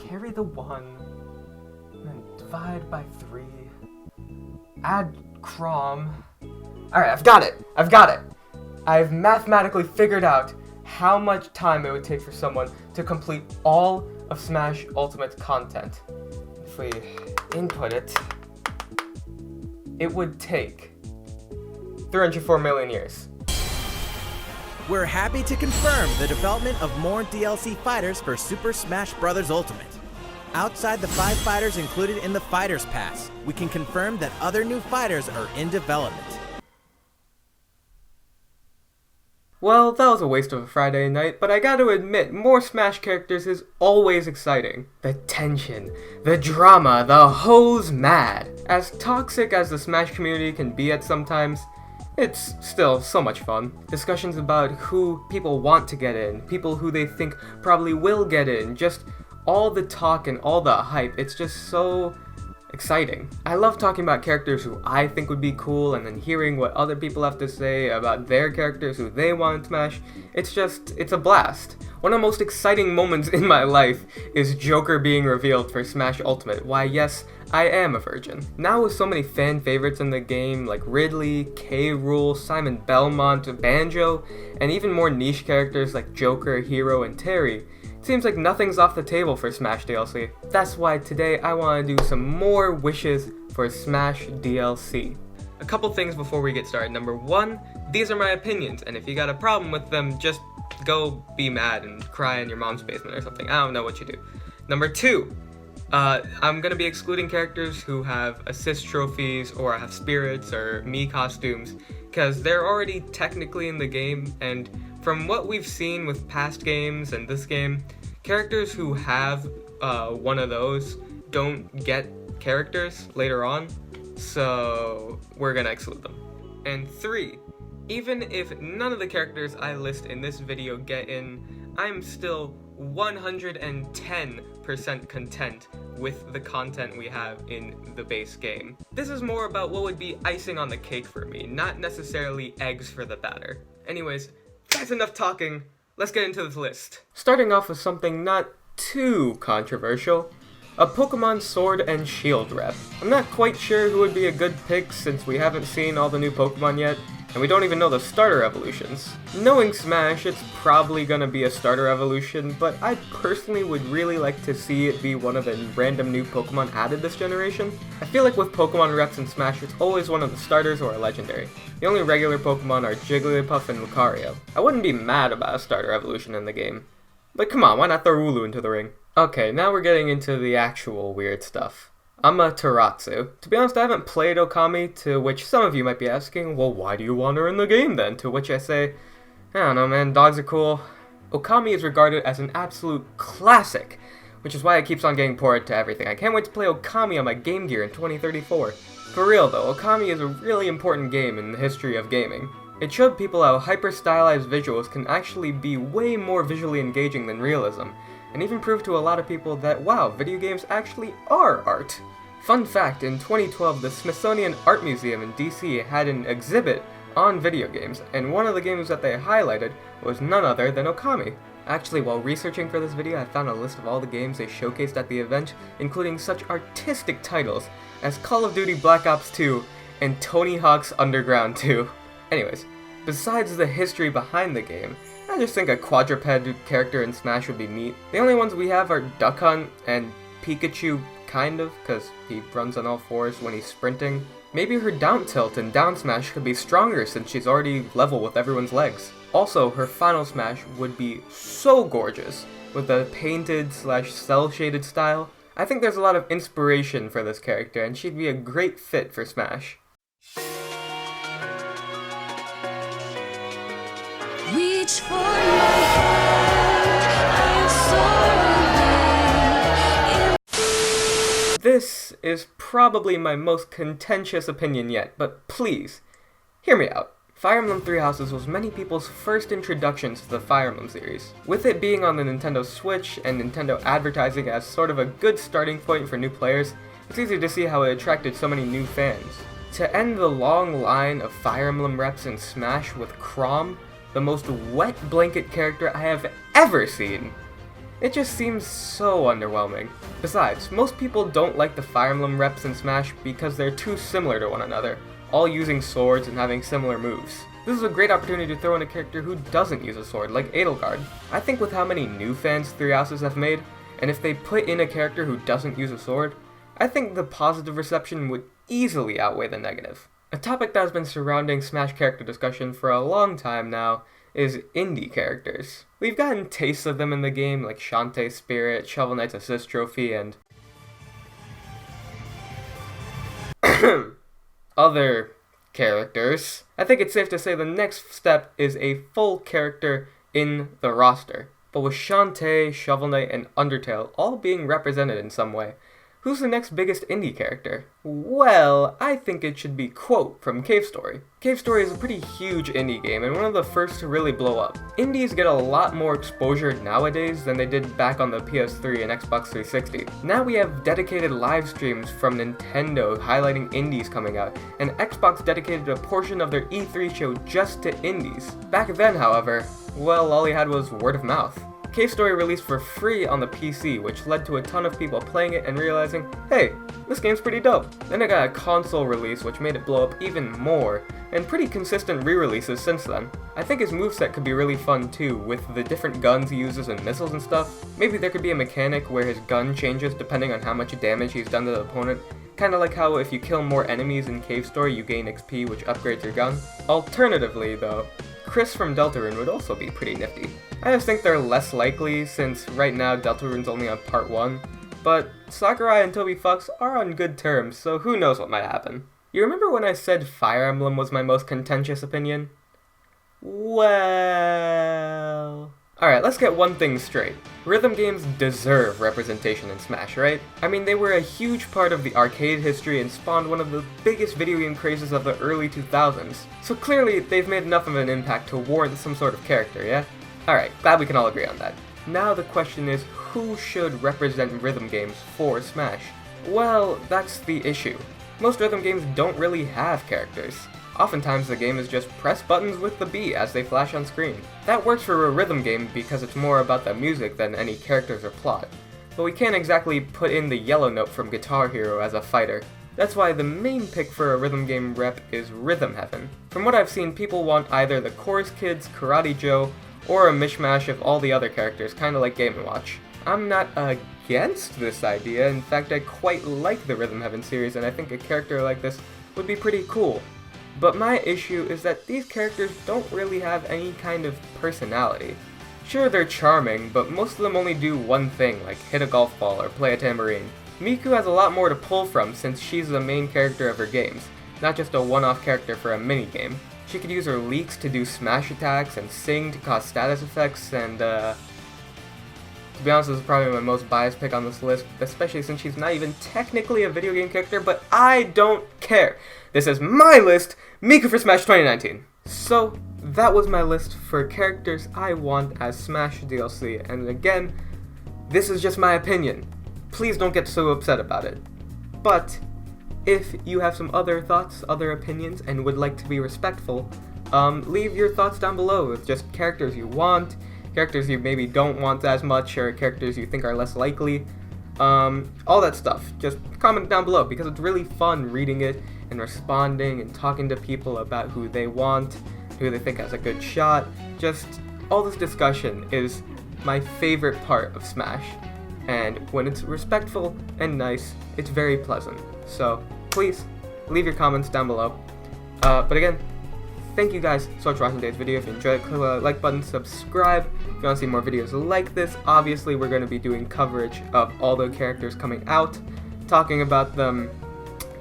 carry the 1, and then divide by 3, add Crom. Alright, I've got it! I've mathematically figured out how much time it would take for someone to complete all of Smash Ultimate's content. If we input it, it would take 304 million years. We're happy to confirm the development of more DLC fighters for Super Smash Bros. Ultimate. Outside the 5 fighters included in the Fighters Pass, we can confirm that other new fighters are in development. Well, that was a waste of a Friday night, but I gotta admit, more Smash characters is always exciting. The tension, the drama, the hoes mad. As toxic as the Smash community can be at sometimes, it's still so much fun. Discussions about who people want to get in, people who they think probably will get in, just all the talk and all the hype, it's just so exciting. I love talking about characters who I think would be cool and then hearing what other people have to say about their characters who they want in Smash. It's a blast. One of the most exciting moments in my life is Joker being revealed for Smash Ultimate. Why, yes, I am a virgin. Now with so many fan favorites in the game like Ridley, K. Rool, Simon Belmont, Banjo, and even more niche characters like Joker, Hero, and Terry, it seems like nothing's off the table for Smash DLC. That's why today I want to do some more wishes for Smash DLC. A couple things before we get started. Number 1, these are my opinions, and if you got a problem with them, just go be mad and cry in your mom's basement or something. I don't know what you do. Number 2, I'm going to be excluding characters who have assist trophies or have spirits or Mii costumes, because they're already technically in the game, and from what we've seen with past games and this game, characters who have one of those don't get characters later on, so we're gonna exclude them. And 3, even if none of the characters I list in this video get in, I'm still 110% content with the content we have in the base game. This is more about what would be icing on the cake for me, not necessarily eggs for the batter. Anyways, that's enough talking, let's get into this list. Starting off with something not too controversial, a Pokemon Sword and Shield rep. I'm not quite sure who would be a good pick since we haven't seen all the new Pokemon yet, and we don't even know the starter evolutions. Knowing Smash, it's probably gonna be a starter evolution, but I personally would really like to see it be one of the random new Pokemon added this generation. I feel like with Pokemon reps in Smash, it's always one of the starters or a legendary. The only regular Pokemon are Jigglypuff and Lucario. I wouldn't be mad about a starter evolution in the game. But come on, why not throw Wooloo into the ring? Okay, now we're getting into the actual weird stuff. Amaterasu. To be honest, I haven't played Okami, to which some of you might be asking, well, why do you want her in the game then? To which I say, I don't know, man, dogs are cool. Okami is regarded as an absolute classic, which is why it keeps on getting ported to everything. I can't wait to play Okami on my Game Gear in 2034. For real though, Okami is a really important game in the history of gaming. It showed people how hyper-stylized visuals can actually be way more visually engaging than realism, and even proved to a lot of people that, wow, video games actually are art. Fun fact, in 2012, the Smithsonian Art Museum in DC had an exhibit on video games, and one of the games that they highlighted was none other than Okami. Actually, while researching for this video, I found a list of all the games they showcased at the event, including such artistic titles as Call of Duty Black Ops 2 and Tony Hawk's Underground 2. Anyways, besides the history behind the game, I just think a quadruped character in Smash would be neat. The only ones we have are Duck Hunt and Pikachu, kind of, because he runs on all fours when he's sprinting. Maybe her down tilt in Down Smash could be stronger since she's already level with everyone's legs. Also, her final Smash would be so gorgeous, with a painted / cel shaded style. I think there's a lot of inspiration for this character, and she'd be a great fit for Smash. Reach for my hand, I soar away. This is probably my most contentious opinion yet, but please, hear me out. Fire Emblem Three Houses was many people's first introductions to the Fire Emblem series. With it being on the Nintendo Switch and Nintendo advertising as sort of a good starting point for new players, it's easy to see how it attracted so many new fans. To end the long line of Fire Emblem reps in Smash with Chrom, the most wet blanket character I have ever seen, It just seems so underwhelming. Besides, most people don't like the Fire Emblem reps in Smash because they're too similar to one another, all using swords and having similar moves. This is a great opportunity to throw in a character who doesn't use a sword, like Edelgard. I think with how many new fans Three Houses have made, and if they put in a character who doesn't use a sword, I think the positive reception would easily outweigh the negative. A topic that has been surrounding Smash character discussion for a long time now is indie characters. We've gotten tastes of them in the game, like Shantae Spirit, Shovel Knight's Assist Trophy, and other characters. I think it's safe to say the next step is a full character in the roster. But with Shantae, Shovel Knight, and Undertale all being represented in some way, who's the next biggest indie character? Well, I think it should be Quote from Cave Story. Cave Story is a pretty huge indie game and one of the first to really blow up. Indies get a lot more exposure nowadays than they did back on the PS3 and Xbox 360. Now we have dedicated live streams from Nintendo highlighting indies coming out, and Xbox dedicated a portion of their E3 show just to indies. Back then, however, well, all you had was word of mouth. Cave Story released for free on the PC, which led to a ton of people playing it and realizing, hey, this game's pretty dope. Then it got a console release, which made it blow up even more, and pretty consistent re-releases since then. I think his moveset could be really fun too, with the different guns he uses and missiles and stuff. Maybe there could be a mechanic where his gun changes depending on how much damage he's done to the opponent, kinda like how if you kill more enemies in Cave Story you gain XP, which upgrades your gun. Alternatively though, Chris from Deltarune would also be pretty nifty. I just think they're less likely since right now Deltarune's only on part 1, but Sakurai and Toby Fox are on good terms, so who knows what might happen. You remember when I said Fire Emblem was my most contentious opinion? Well... Alright, let's get one thing straight. Rhythm games deserve representation in Smash, right? I mean, they were a huge part of the arcade history and spawned one of the biggest video game crazes of the early 2000s. So clearly, they've made enough of an impact to warrant some sort of character, yeah? Alright, glad we can all agree on that. Now the question is, who should represent rhythm games for Smash? Well, that's the issue. Most rhythm games don't really have characters. Oftentimes the game is just press buttons with the B as they flash on screen. That works for a rhythm game because it's more about the music than any characters or plot. But we can't exactly put in the yellow note from Guitar Hero as a fighter. That's why the main pick for a rhythm game rep is Rhythm Heaven. From what I've seen, people want either the Chorus Kids, Karate Joe, or a mishmash of all the other characters, kinda like Game & Watch. I'm not against this idea, in fact I quite like the Rhythm Heaven series and I think a character like this would be pretty cool. But my issue is that these characters don't really have any kind of personality. Sure, they're charming, but most of them only do one thing, like hit a golf ball or play a tambourine. Miku has a lot more to pull from since she's the main character of her games, not just a one-off character for a minigame. She could use her leaks to do smash attacks and sing to cause status effects, and to be honest, this is probably my most biased pick on this list, especially since she's not even technically a video game character, but I don't care. This is my list, Miku for Smash 2019. So, that was my list for characters I want as Smash DLC, and again, this is just my opinion. Please don't get so upset about it. But, if you have some other thoughts, other opinions, and would like to be respectful, leave your thoughts down below with just characters you want, characters you maybe don't want as much, or characters you think are less likely. All that stuff. Just comment down below because it's really fun reading it and responding and talking to people about who they want, who they think has a good shot. Just all this discussion is my favorite part of Smash. And when it's respectful and nice, it's very pleasant. So please leave your comments down below. But again, thank you guys so much for watching today's video. If you enjoyed it, click the like button, subscribe. If you want to see more videos like this, obviously we're going to be doing coverage of all the characters coming out, talking about them,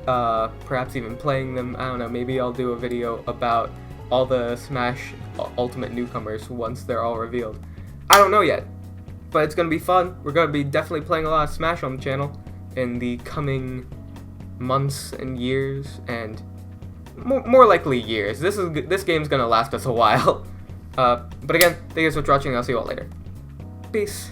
perhaps even playing them. I don't know, maybe I'll do a video about all the Smash Ultimate newcomers once they're all revealed. I don't know yet, but it's going to be fun. We're going to be definitely playing a lot of Smash on the channel in the coming months and years, and more likely years. This game's gonna last us a while. But again, thank you so much for watching, and I'll see you all later. Peace.